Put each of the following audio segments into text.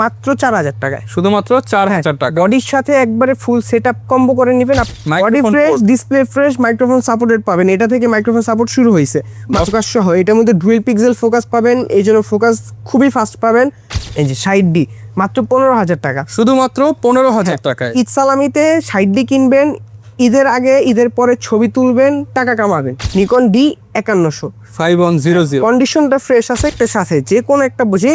মাত্র 4000 টাকায়। শুধুমাত্র 4000 টাকা। বডির সাথে একবারে ফুল সেটআপ কম্বো করে নেবেন। Body fresh, display fresh, microphone supported পাবেন। এটা থেকে মাইক্রোফোন সাপোর্ট শুরু হয়েছে, ফোকাস সহ। এটার মধ্যে ডুয়েল পিক্সেল ফোকাস পাবেন, এই জন্য ফোকাস খুবই ফাস্ট পাবেন। এই যে 60D মাত্র 15000 টাকা, শুধুমাত্র 15000 টাকায়। ঈদ সালামিতে 60D কিনবেন, ঈদের আগে ঈদের পরে ছবি তুলবেন, টাকা কামাবেন। নিকন D5100 5100 কন্ডিশনটা ফ্রেশ আছে। একটা সাথে যে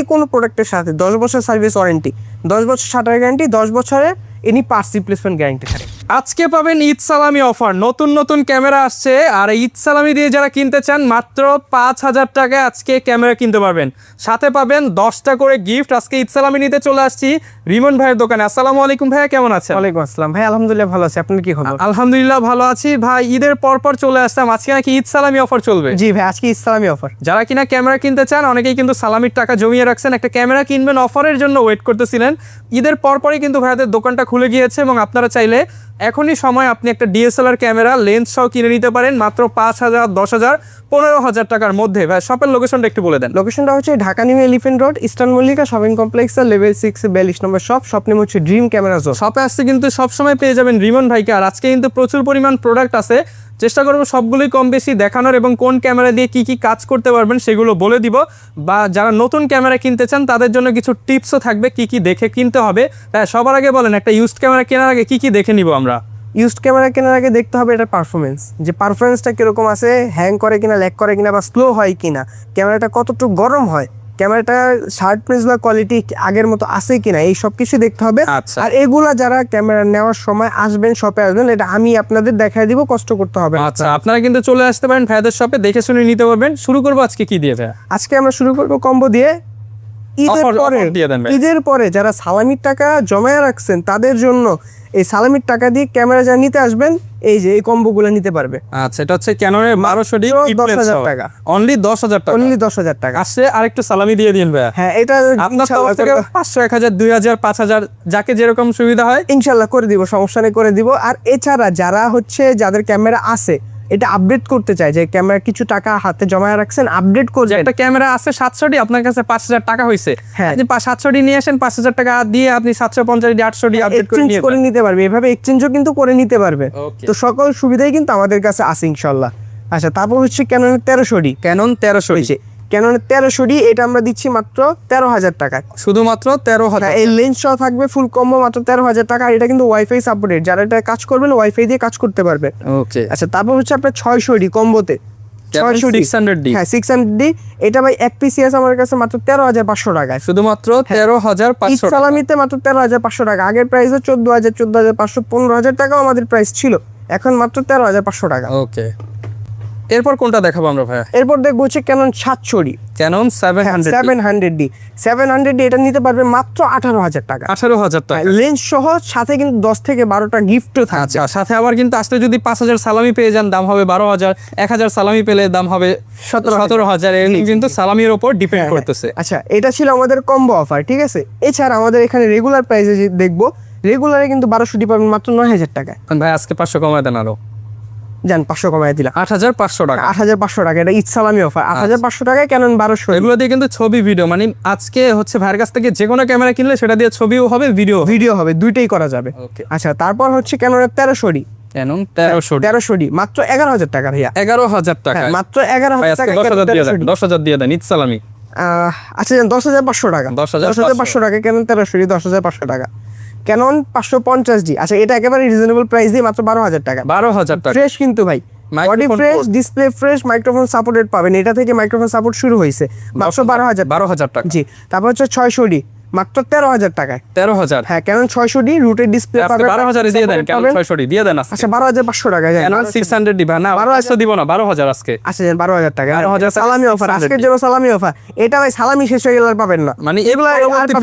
কোনো প্রোডাক্টের সাথে 10 বছর সার্ভিস ওয়ারেন্টি, 10 বছর শাটার গ্যারান্টি, 10 বছরের এনি পার্টস রিপ্লেসমেন্ট গ্যারান্টি থাকে। আজকে পাবেন ঈদ সালামি অফার, নতুন নতুন ক্যামেরা আসছে। আর ঈদ সালামি দিয়ে যারা কিনতে চান মাত্র 5000 টাকায় আজকে ক্যামেরা কিনতে পারবেন, সাথে পাবেন 10টা করে গিফট। আজকে ঈদ সালামি নিতে চলে আসছি রিমন ভাইয়ের দোকানে। আসসালামু আলাইকুম ভাইয়া, কেমন আছেন? ওয়ালাইকুম আসসালাম ভাই, আলহামদুলিল্লাহ ভালো আছি। আপনার কি খবর? আলহামদুলিল্লাহ ভালো আছি ভাই। ঈদের পর চলে আসলাম, আজকে নাকি ঈদ সালামি অফার চলবে? জি ভাই, আজকে ঈদ সালামি অফার। যারা কিনা ক্যামেরা কিনতে চান, অনেকেই কিন্তু সালামির টাকা জমিয়ে রাখছেন, একটা ক্যামেরা কিনবেন অফারের জন্য ওয়েট করতেছিলেন। ঈদের পরই কিন্তু ভাইয়াদের দোকানটা খুলে গিয়েছে এবং আপনারা চাইলে এখনই সময় আপনি একটা ডিএসএলআর ক্যামেরা লেন্স সহ কিনে নিতে পারেন মাত্র 5000, 10000, 15000 টাকার মধ্যে। ভাই শপের লোকেশনটা একটু বলে দেন। লোকেশনটা হচ্ছে Dhaka new elephant road, eastern Mallika shopping কমপ্লেক্সের লেভেল 6 42 নম্বর শপ। শপ নেম হচ্ছে ড্রিম ক্যামেরা জোন। শপে আসতে কিন্তু সবসময় পেয়ে যাবেন রিমন ভাইকে। আর আজকে কিন্তু প্রচুর পরিমাণ প্রোডাক্ট আছে, চেষ্টা করবো সবগুলোই কম বেশি দেখানোর এবং কোন ক্যামেরা দিয়ে কি কি কাজ করতে পারবেন সেগুলো বলে দিব। বা যারা নতুন ক্যামেরা কিনতে চান তাদের জন্য কিছু টিপসও থাকবে, কি কি দেখে কিনতে হবে। তাই সবার আগে বলেন, একটা ইউজড ক্যামেরা কেনার আগে কি কি দেখে নিব আমরা? ইউজড ক্যামেরা কেনার আগে দেখতে হবে এটার পারফরমেন্স, যে পারফরমেন্সটা কীরকম আছে, হ্যাং করে কিনা, ল্যাগ করে কিনা, বা স্লো হয় কিনা, ক্যামেরাটা কতটুকু গরম হয়, ক্যামেরাটা শার্পনেস বা কোয়ালিটি আগের মতো আছে কিনা, এই সব কিছু দেখতে হবে। আচ্ছা। আর এগুলা যারা ক্যামেরা নেওয়ার সময় আসবেন, শপে আসবেন, এটা আমি আপনাদের দেখাই দিব, কষ্ট করতে হবে। আচ্ছা, আপনারা কিন্তু চলে আসতে পারেন ভাইদের শপে, দেখে শুনে নিতে পারবেন। শুরু করবো আজকে কি দিয়ে ভাই? আজকে আমরা শুরু করবো কম্বো দিয়ে। ঈদের পরে যারা সালামির টাকা জমায় রাখছেন তাদের জন্য এই সালামির টাকা দিয়ে ক্যামেরা যা নিতে আসবেন, এই যে এই কম্বোগুলো নিতে পারবে। আচ্ছা, এটা হচ্ছে ক্যাননের 1200D 10,000 টাকা, অনলি 10,000 টাকা, অনলি 10,000 টাকা। আসছে আরেকটু সালামি দিয়ে দিন ভাই। হ্যাঁ, এটা আপনার তরফ থেকে 500, 1000, 2000, 5000 যাকে যেরকম সুবিধা হয় ইনশাল্লাহ করে দিব, সমস্যা নেই, করে দিব। আর এছাড়া যারা যাদের ক্যামেরা আছে, এটা আপডেট করতে চায়, যে ক্যামেরা কিছু টাকা হাতে জমায় রাখছেন, আপডেট করবেন। একটা ক্যামেরা আছে 700D, আপনার কাছে 5000 টাকা হয়েছে, হ্যাঁ, আপনি 700D নিয়ে আসেন, 5000 টাকা দিয়ে আপনি 750D, 800D আপডেট করে নিতে পারবে। এভাবে এক্সচেঞ্জও কিন্তু করে নিতে পারবে। তো সকল সুবিধাই কিন্তু আমাদের কাছে আছে ইনশাল্লাহ। আচ্ছা, তারপর হচ্ছে Canon 1300D। Canon 1300D, Canon 1300D এটা আমরা দিচ্ছি মাত্র 13,000 টাকায়, শুধুমাত্র 13,000। এই লেন্স সহ থাকবে ফুল কম্বো, মাত্র 13,000 টাকা। আর এটা কিন্তু ওয়াইফাই সাপোর্টেড, যারা এটা কাজ করবেন ওয়াইফাই দিয়ে কাজ করতে পারবে। ওকে। আচ্ছা, তারপর হচ্ছে আপনার 600D কম্বোতে, 600D, হ্যাঁ 600D। এটা ভাই এক পিসি আছে আমার কাছে মাত্র 13,500 টাকায়, শুধুমাত্র 13,500 টাকা। সালামিতে মাত্র 13,500 টাকা। আগের প্রাইস 14,000, 14,500, 15,000 টাকাও আমাদের প্রাইস ছিল, এখন মাত্র 13,500 টাকা। ওকে, এরপর কোনটা দেখাবো আমরা ভাই? এরপর দেখবো হচ্ছে Canon 700D, Canon 700D। 700D এটা নিতে পারবে মাত্র 18,000 টাকা, 18,000 টাকা লেন্স সহ, সাথে কিন্তু 10 থেকে 12টা গিফটও থাকে। আচ্ছা, সাথে আবার কিন্তু আসলে যদি 5,000 সালামি পেয়ে যান দাম হবে 12,000, 1,000 সালামি পেলে দাম হবে 17,000। কিন্তু সালামির উপর ডিপেন্ড করতেছে। আচ্ছা, এটা ছিল আমাদের কম্বো অফার, ঠিক আছে। এছাড়া আমাদের এখানে রেগুলার প্রাইসে দেখবো, রেগুলারে কিন্তু 1200D পাবেন মাত্র 9,000 টাকা। ভাই আজকে 500 কমায় দেন, আরো যান 500 কমায় দিলাম, 8,500 টাকা। 8,500 টাকা, এটা ঈদ সালামি অফার। 8,500 টাকায় ক্যানন 1200। এগুলো দিয়ে কিন্তু ছবি ভিডিও, মানে আজকে হচ্ছে ভাইয়ের কাছ থেকে যে কোনো ক্যামেরা কিনলে সেটা দিয়ে ছবিও হবে, ভিডিও হবে, দুইটাই করা যাবে। ওকে। আচ্ছা, তারপর হচ্ছে ক্যাননের 1300D। ক্যানন 1300D মাত্র 11,000 টাকা ভাইয়া, 11,000 টাকা, মাত্র 11,000 টাকা। 10,000 দিয়ে দেন ঈদ সালামি। আচ্ছা, 10,500 টাকা, 10,500 টাকা ক্যানন 1300D, 10,500 টাকা। ক্যানন 550D, আচ্ছা এটা একেবারে রিজনেবল প্রাইস দিয়ে মাত্র 12,000 টাকা। 12,000 টাকা, ফ্রেশ কিন্তু ভাই, body fresh, display fresh, microphone supported পাবেন। এটা থেকে মাইক্রোফোন সাপোর্ট শুরু হয়েছে, মাত্র 12,000 টাকা। জি, তারপর হচ্ছে 600D মাত্র 13,000 টাকায়। 13,000, হ্যাঁ, ক্যানন 600D রুটেড ডিসপ্লে পাবেন, 12,000 দিয়ে দেন, ক্যানন 600D দিয়ে দেন। আচ্ছা, 12,500 টাকা। ক্যানন 600D ভাই, না 12,000 দিব না, 12,000 আজকে। আচ্ছা, 12,000 টাকা, 12,000 সালামি অফার, আজকের জন্য সালামি অফার। এটা ভাই সালামি শেষ হয়ে গেলে আর পাবেন না, মানে এগুলো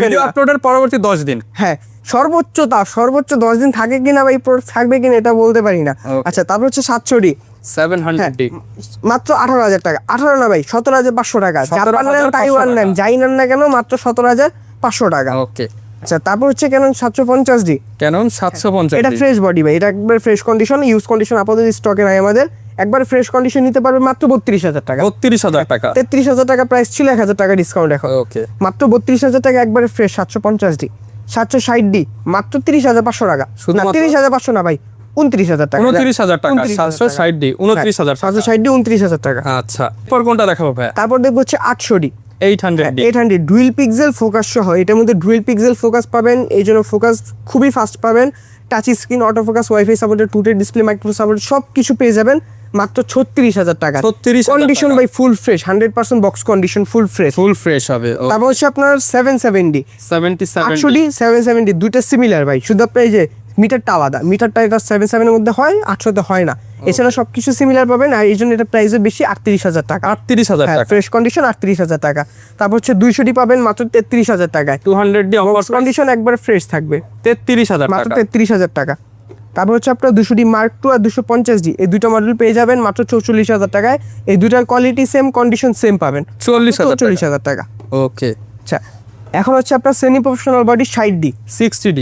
ভিডিও আপলোডের পরবর্তী 10 দিন। হ্যাঁ, সর্বোচ্চ 10 দিন থাকে কিনা বা এই প্রোডাক্ট থাকবে কিনা এটা বলতে পারি না। আচ্ছা, তারপর হচ্ছে 700D, 700D মাত্র 18,000 টাকা। 18 না ভাই, 17,500 টাকা। জাপান নেন, তাইওয়ান নেন, যাই নেন না কেন, মাত্র 17,500 টাকা। ওকে। আচ্ছা, তারপর হচ্ছে ক্যানন 750D। ক্যানন 750, এটা ফ্রেশ বডি ভাই, এটা একবার ফ্রেশ কন্ডিশন, ইউজ কন্ডিশন আপাতত স্টকে নাই আমাদের। একবার ফ্রেশ কন্ডিশন নিতে পারবে মাত্র 32,000 টাকা। 32,000 টাকা। 33,000 টাকা প্রাইস ছিল, 1,000 টাকা ডিসকাউন্ট এখন। ওকে, মাত্র 32,000 টাকা একবারে ফ্রেশ 750D 760D মাত্র 30,500 টাকা। না 30,500 না ভাই, 29,000 টাকা। 29,000 টাকা। 760D 29,000 টাকা। 760D 29,000 টাকা। আচ্ছা, এরপর কোনটা দেখাবো ভাই? তারপর দেখবো হচ্ছে 800D 800D। 800 dual pixel focus সহ, এটার মধ্যে ডুয়েল পিক্সেল ফোকাস পাবেন, এই জন্য ফোকাস খুবই ফাস্ট পাবেন। Touch screen, auto focus, wifi supported, টুটেড ডিসপ্লে, মাইক্রো সাপোর্ট, সব কিছু পেয়ে যাবেন মাত্র 36,000 টাকা। 36,000 condition by full fresh, 100% box condition, full fresh. Full fresh হবে। তারপর হচ্ছে আপনার 770D 800D 770 দুইটা সিমিলার ভাই, শুধু আপনার এই যে মিটারটা আলাদা, মিটারটা এটা 77 এর মধ্যে হয়, 800 হয় না। এছাড়া সবকিছু সিমিলার পাবেন, আর এই জন্য এটা প্রাইসে বেশি 38,000 টাকা। 38,000 টাকা। ফ্রেশ কন্ডিশন 38,000 টাকা। তারপর হচ্ছে 200D পাবেন মাত্র 33,000 টাকায়। 200D বক্স কন্ডিশন একবার ফ্রেশ থাকবে 33,000 মাত্র টাকা। 33,000 টাকা। তারপর হচ্ছে আপনার 200D Mark II আর 250D এই দুটো মডেল পেয়ে যাবেন মাত্র 44,000 টাকায়। এই দুটার কোয়ালিটি সেম, কন্ডিশন সেম পাবেন 44,000 টাকা। ওকে, আচ্ছা, এখন হচ্ছে আপনার semi professional body 60D 60D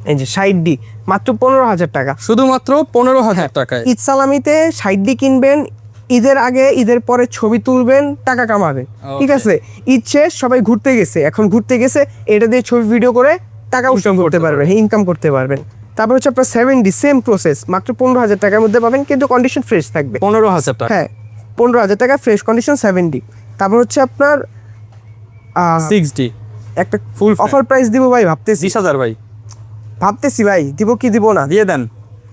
এই যে 60D মাত্র 15,000 টাকা। শুধুমাত্র 15,000 টাকায়। ঈদ সালামিতে 60D কিনবেন, ঈদের আগে ঈদের পরে ছবি তুলবেন, টাকা কামাবেন। ঠিক আছে, ঈদ শেষ, সবাই ঘুরতে গেছে, এখন ঘুরতে গেছে, এটা দিয়ে ছবি ভিডিও করে টাকা ইনকাম করতে পারবেন, ইনকাম করতে পারবেন। তারপর হচ্ছে আপনার 7D সেম প্রসেস মাত্র 15,000 টাকার মধ্যে পাবেন, কিন্তু কন্ডিশন ফ্রেশ থাকবে। 15,000 টাকা। হ্যাঁ, 15,000 টাকা ফ্রেশ কন্ডিশন 7D। তারপর হচ্ছে আপনার 6D একটা ফুল অফার প্রাইস দিব ভাই, ভাবতেছি 20,000 ভাই। ভাই দিব কি দিব না, দিয়ে দেন।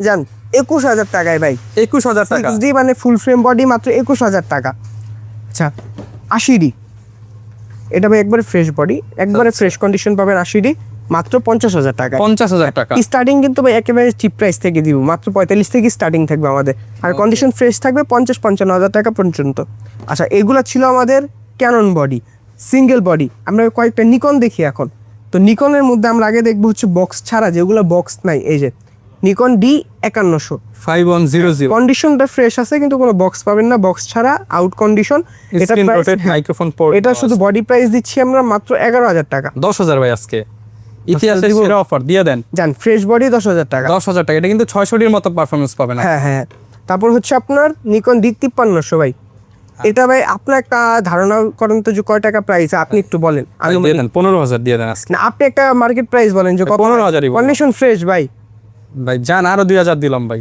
জান 21,000 টাকায় ভাই। 21,000 টাকা। 6D মানে ফুল ফ্রেম বডি মাত্র 21,000 টাকা। আচ্ছা, 80D এটা ভাই একবারে ফ্রেশ বডি, একবারে ফ্রেশ কন্ডিশন পাবেন 80D মাত্র 50,000 টাকা। 50,000 টাকা। স্টার্টিং কিন্তু ভাই একেবারে চিপ প্রাইস থেকে দিব, মাত্র 45 থেকে স্টার্টিং থাকবে আমাদের, আর কন্ডিশন ফ্রেশ থাকবে 50-55,000 টাকা পর্যন্ত। আচ্ছা, এগুলা ছিল আমাদের ক্যানন বডি, সিঙ্গেল বডি। আমরা কয়েকটা নিকন দেখি এখন। তো নিকনের মধ্যে আমরা আগে দেখবো হচ্ছে বক্স ছাড়া, যেগুলো বক্স নাই, এই যে নিকন D5100 5100 কন্ডিশনটা ফ্রেশ আছে, কিন্তু কোনো বক্স পাবেন না, বক্স ছাড়া আউট কন্ডিশন। এটা স্ক্রিন রোটেট মাইক্রোফোন পোর্ট। এটা শুধু বডি প্রাইস দিচ্ছি আমরা মাত্র 11,000 টাকা। 10,000 ভাই আজকে ইতিহাসের সেরা অফার দিয়ে দেন। জান ফ্রেশ বডি 10,000 টাকা। 10,000 টাকা, এটা কিন্তু 600 মতো পারফরমেন্স পাবেন। হ্যাঁ হ্যাঁ। তারপর হচ্ছে আপনার নিকন D5300 ভাই, এটা ভাই আপনার একটা ধারণা করেন তো যে কয় টাকা প্রাইস, আপনি একটু বলেন। দিয়ে দেন 15,000 দিয়ে দেন আজকে। না, আপনি একটা মার্কেট প্রাইস বলেন যে 15,000 কন্ডিশন ফ্রেশ ভাই। ভাই জান আরো 2,000 দিলাম ভাই।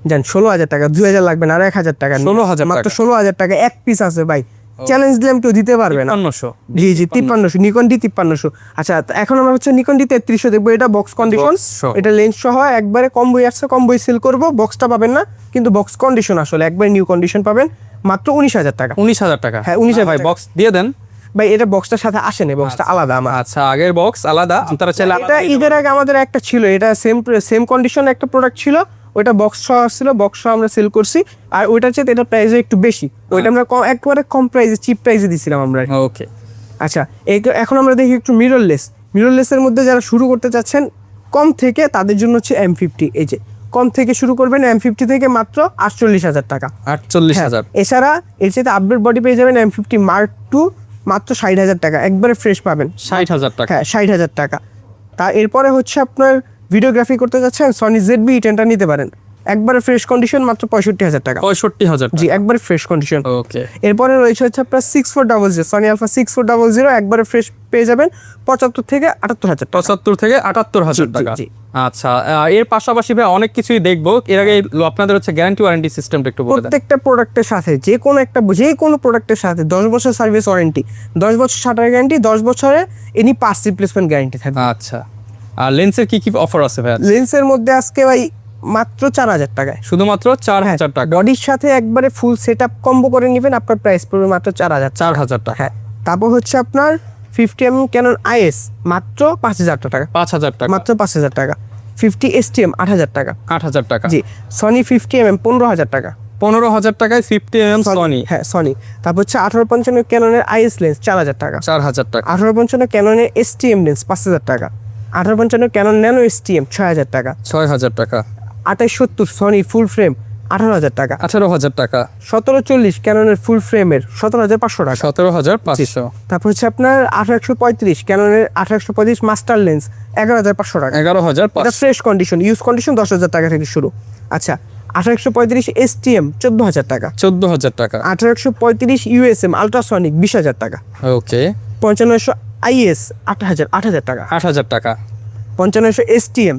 জান 16,000 টাকা, 2,000 লাগবে না, আর 1,000 টাকা। 16,000 মাত্র টাকা। 16,000 টাকা এক পিস আছে ভাই। চ্যালেঞ্জ দিলাম, কেউ দিতে পারবে না। 5300। জি 5300 নিকন D5300। আচ্ছা, এখন আমরা হচ্ছে নিকন D3300 দেখবো। এটা বক্স কন্ডিশন, সহ। এটা লেন্স সহ একবারে কম্বোই আসছে, কম্বোই সেল করবো, বক্সটা পাবেন না, কিন্তু বক্স কন্ডিশন আসলে একবারে নিউ কন্ডিশন পাবেন মাত্র 19,000 টাকা। 19,000 টাকা। হ্যাঁ, 19,000 ভাই টাকা। বক্স দিয়ে দেন। ভাই এটা বক্সটার সাথে আসে না, বক্সটা আলাদা আমার। আচ্ছা, আগের বক্স আলাদা, আপনারা চাইলে এটা ঈদের আগে আমাদের একটা ছিল, এটা সেম কন্ডিশন একটা প্রোডাক্ট ছিল, ওইটা বক্স সহ আসছিল, বক্স সহ আমরা সেল করছি। আর ওইটার চেয়ে এটা প্রাইসে একটু বেশি, ওইটা আমরা একবারে কম প্রাইসে, চিপ প্রাইসে দিছিলাম আমরা। ওকে। আচ্ছা, এখন আমরা দেখি একটু মিররলেসের মধ্যে যারা শুরু করতে চাচ্ছেন কম থেকে, তাদের জন্য হচ্ছে M50। এই যে কম থেকে শুরু করবেন M50 থেকে মাত্র 48,000 টাকা। 48,000। এছাড়া এর সাথে আপডেট বডি পেয়ে যাবেন M50 Mark II মাত্র 60,000 টাকা, একবারে ফ্রেশ পাবেন। 60,000 টাকা। হ্যাঁ, 60,000 টাকা। তা এরপরে হচ্ছে আপনার ভিডিওগ্রাফি করতে যাচ্ছেন, সনি ZV-10টা নিতে পারেন, একবারে ফ্রেশ কন্ডিশন মাত্র 65,000 টাকা। 65,000। জি, একবারে ফ্রেশ কন্ডিশন। ওকে। এরপরে রয়েছে হচ্ছে আপনার 6400 সনি আলফা 6400, একবারে ফ্রেশ পেয়ে যাবেন 75 থেকে 78,000 টাকা। 75 থেকে 78,000 জি, টাকা। জি। আচ্ছা, এর পাশাপাশি ভাই অনেক কিছুই দেখবো। এর আগে আপনাদের হচ্ছে গ্যারান্টি ওয়ারেন্টি সিস্টেমটা একটু বলে দেন। প্রত্যেকটা প্রোডাক্টের সাথে যে কোনো প্রোডাক্টের সাথে 10 বছর সার্ভিস ওয়ারেন্টি, 10 বছর শাটার গ্যারান্টি, 10 বছরে এনি পার্টস রিপ্লেসমেন্ট গ্যারান্টি থাকবে। আচ্ছা, আর লেন্সের কি কি অফার আছে ভাই? লেন্সের মধ্যে আজকে ভাই মাত্র 4,000 টাকায়, শুধুমাত্র 4,000 টাকা। বডির সাথে একবারে ফুল সেটআপ কম্বো করে নেবেন, আপনার প্রাইস পড়বে মাত্র 4,000। 4,000 টাকা। হ্যাঁ। তারপর হচ্ছে আপনার 50mm ক্যানন IS মাত্র 5,000 টাকা, 5,000 টাকা। মাত্র 5,000 টাকা। 50 STM 8,000 টাকা। 8,000 টাকা। জি। সনি 50mm 15,000 টাকা। 15,000 টাকায় 50mm সনি। হ্যাঁ, সনি। তারপর হচ্ছে 1855 ক্যাননের IS লেন্স 4,000 টাকা। 4,000 টাকা। 1855 ক্যাননের STM লেন্স 5,000 টাকা। 1855 ক্যানন ন্যানো STM 6,000 টাকা। 6,000 টাকা। 2870 সনি ফুল ফ্রেম 18,000 টাকা। 18,000 টাকা। 1740 ক্যাননের ফুল ফ্রেমের 17,500 টাকা। 17,500। তারপর হচ্ছে আপনার 1835 ক্যাননের 1835 মাস্টার লেন্স 11,500 টাকা। 11,500। এটা ফ্রেশ কন্ডিশন, ইউজ কন্ডিশন 10,000 টাকা থেকে শুরু। আচ্ছা, 1835 STM 14,000 টাকা, 14,000 টাকা। 1835 USM আলট্রাসনিক 20,000 টাকা, ওকে 9500 IS 8,000 টাকা, 8,000 টাকা, 9500 STM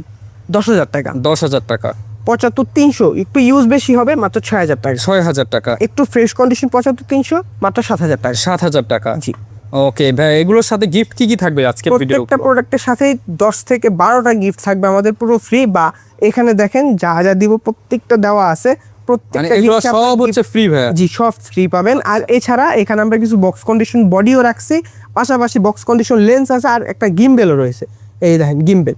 10,000 টাকা, 10,000 টাকা, 75-300 একটু ইউজ বেশি হবে মাত্র 6,000 টাকা, 6,000 টাকা, একটু ফ্রেশ কন্ডিশন 75-300 মাত্র 7,000 টাকা। 7,000 টাকা। জি, ওকে ভাই, এগুলোর সাথে গিফট কি কি থাকবে আজকে ভিডিও? প্রত্যেকটা প্রোডাক্টের সাথেই 10 থেকে 12টা গিফট থাকবে আমাদের পুরো ফ্রি, বা এখানে দেখেন যা যা দিব প্রত্যেকটা দেওয়া আছে, মানে প্রত্যেকটা এগুলো gift সব হচ্ছে ফ্রি ভাই? জি সব ফ্রি পাবেন। আর এছাড়া এখানে আমরা কিছু বক্স কন্ডিশন বডিও রাখছি, পাশাপাশি বক্স কন্ডিশন লেন্স আছে, আর একটা গিম্বেলও রয়েছে। এই দেখেন গিম্বেল,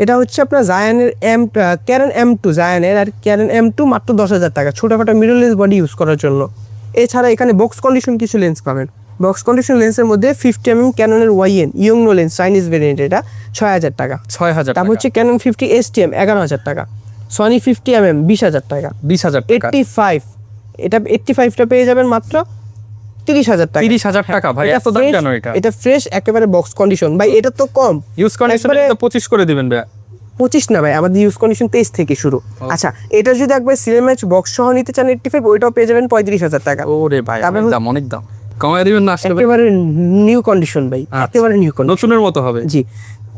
এটা হচ্ছে আপনার জায়ানের ক্যানন M2 জায়ানের, আর ক্যানন M2 মাত্র 10,000 টাকা, ছোটোখাটো মিরর লেন্স বডি ইউজ করার জন্য। এছাড়া এখানে বক্স কন্ডিশন কিছু লেন্স পাবেন। বক্স কন্ডিশন লেন্সের মধ্যে 50mm ক্যাননের YN ইয়ংনো লেন্স চাইনিজ ভেরিয়েন্ট, এটা 6,000 টাকা। 6,000 তারপর হচ্ছে ক্যানন 50 STM 11,000 টাকা, সনি 50mm 20,000 টাকা, 20,000 টাকা, 85 এটা 85টা পেয়ে যাবেন মাত্র 30,000 টাকা। 30,000 টাকা ভাই, এত দাম কেন এটা? এটা ফ্রেশ একেবারে বক্স কন্ডিশন ভাই, এটা তো কম ইউজ কন্ডিশনে একবারে- তো 25 করে দিবেন ভাই। 25 না ভাই, আমাদের ইউজ কন্ডিশন 23 থেকে শুরু। আচ্ছা, এটা যদি একবার সিরিয়াল ম্যাচ বক্স সহ নিতে চান 85, ওইটাও পেয়ে যাবেন 35,000 টাকা। ওরে ভাই, তারপরে অনেক দাম, অনেক দাম। কমায় দিবেন না আসলে ভাই? একেবারে নিউ কন্ডিশন ভাই, একেবারে নিউ কন্ডিশন। নতুনের মতো হবে। জি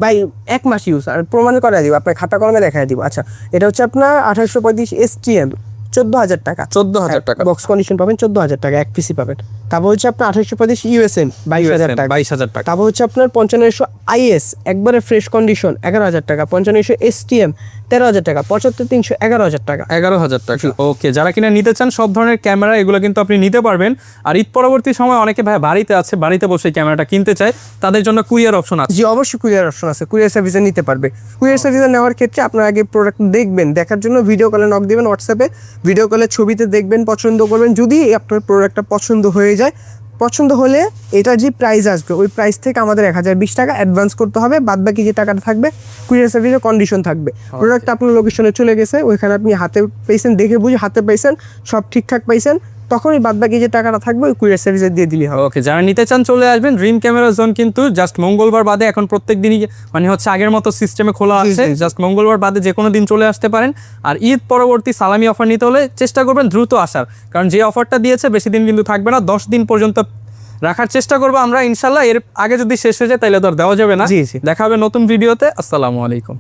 ভাই, 1 মাস ইউজ, আর প্রমাণ করে দিব, আপনার খাতা কলমে দেখায় দিব। আচ্ছা, এটা হচ্ছে আপনার 1835 STM 14,000 টাকা, 14,000 টাকা, বক্স কন্ডিশন পাবেন 14,000 টাকা, 1 পিসি পাবেন। তারপর হচ্ছে আপনার 1835 USM 22,000 টাকা, 22,000 টাকা, তারপর হচ্ছে আপনার 9500 IS একবারে ফ্রেশ কন্ডিশন 11,000 টাকা, 9500 STM 13,000 টাকা, 75-300 11,000 টাকা। 11,000 টাকা। ওকে, যারা কিনা নিতে চান সব ধরনের ক্যামেরা, এগুলো কিন্তু আপনি নিতে পারবেন। আর ঈদ পরবর্তী সময় অনেকে ভাই বাড়িতে আছে, বাড়িতে বসে ক্যামেরাটা কিনতে চায়, তাদের জন্য কুরিয়ার অপশন আছে। জি অবশ্যই কুরিয়ার অপশন আছে, কুরিয়ার সার্ভিসে নিতে পারবে। কুরিয়ার সার্ভিসে নেওয়ার ক্ষেত্রে আপনার আগে প্রোডাক্ট দেখবেন, দেখার জন্য ভিডিও কলে নক দিবেন, হোয়াটসঅ্যাপে ভিডিও কলে ছবিতে দেখবেন, পছন্দ করবেন। যদি আপনার প্রোডাক্টটা পছন্দ হয়ে যায়, পছন্দ হলে এটা যে প্রাইস আসবে ওই প্রাইস থেকে আমাদের 1,020 টাকা অ্যাডভান্স করতে হবে, বাদ বাকি যে টাকাটা থাকবে কুরিয়ার সার্ভিসের কন্ডিশন থাকবে। প্রোডাক্ট আপনার লোকেশনে চলে গেছে, ওইখানে আপনি হাতে পেয়েছেন, দেখে বুঝে হাতে পাইছেন, সব ঠিকঠাক পাইছেন, তখনই বাদ বাকি যে টাকাটা থাকবে ওই কুরিয়ার সার্ভিসে দিয়ে দিলে হবে। ওকে, যারা নিতে চান চলে আসবেন। ড্রিম ক্যামেরা জোন কিন্তু জাস্ট মঙ্গলবার বাদে এখন প্রত্যেক দিনই মানে হচ্ছে আগের মতো সিস্টেমে খোলা আছে, জাস্ট মঙ্গলবার বাদে যে কোনো দিন চলে আসতে পারেন। আর ঈদ পরবর্তী সালামি অফার নিতে হলে চেষ্টা করবেন দ্রুত আসার, কারণ যে অফারটা দিয়েছে বেশি দিন কিন্তু থাকবে না, 10 দিন পর্যন্ত রাখার চেষ্টা করবো আমরা ইনশাল্লাহ। এর আগে যদি শেষ হয়ে যায় তাহলে তো আর দেওয়া যাবে না। জি, জি। দেখা হবে নতুন ভিডিওতে। আসসালামু আলাইকুম।